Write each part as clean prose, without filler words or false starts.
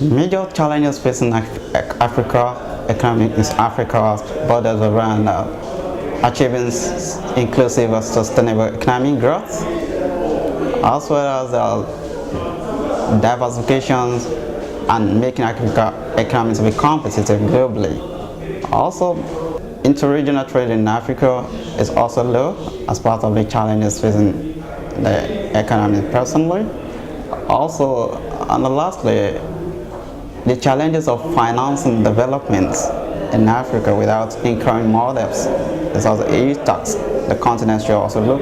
Major challenges facing Africa, economic Africa borders around achieving inclusive and sustainable economic growth, as well as diversifications and making Africa economies be competitive globally. Also, interregional trade in Africa is also low as part of the challenges facing the economy personally. Also, and lastly, the challenges of financing development in Africa without incurring more debts is also a huge task the continent should also look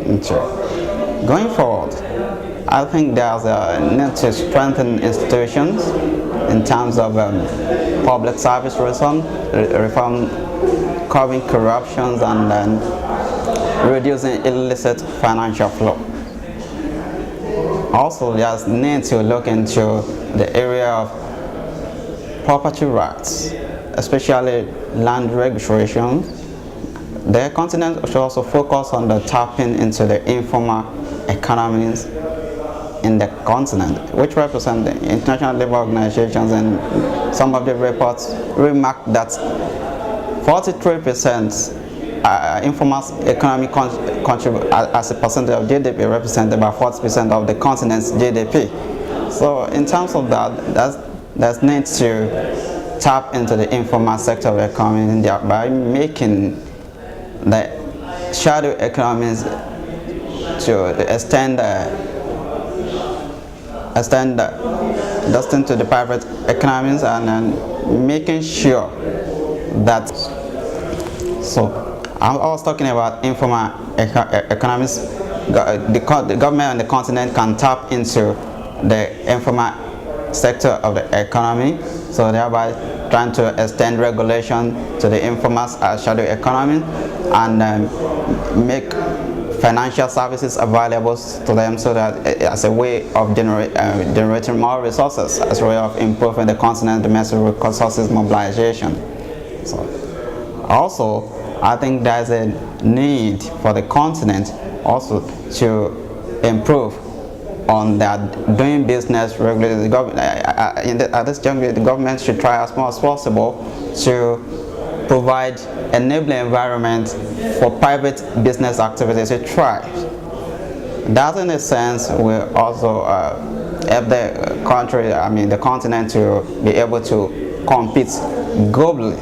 into. Going forward, I think there's a need to strengthen institutions in terms of public service reform, curbing corruptions, and then reducing illicit financial flow. Also, there's need to look into the area of property rights, especially land registration. The continent should also focus on the tapping into the informal economies in the continent, which represent the international labor organizations, and some of the reports remark that 43% informal economic contribute as a percentage of GDP, represent about 40% of the continent's GDP. So in terms of that, there's need to tap into the informal sector of the economy in India by making the shadow economies to extend just into the private economies, and then making sure that, so I was talking about informal economies. The government and the continent can tap into the informal sector of the economy, so thereby trying to extend regulation to the informal shadow economy, and make financial services available to them, so that as a way of generating more resources, as a way of improving the continent's domestic resources mobilization. So, also, I think there's a need for the continent also to improve on their doing business regularly. The government, at this juncture, the government should try as much as possible to provide enabling environment for private business activities to thrive. That, in a sense, will also help the country, the continent, to be able to compete globally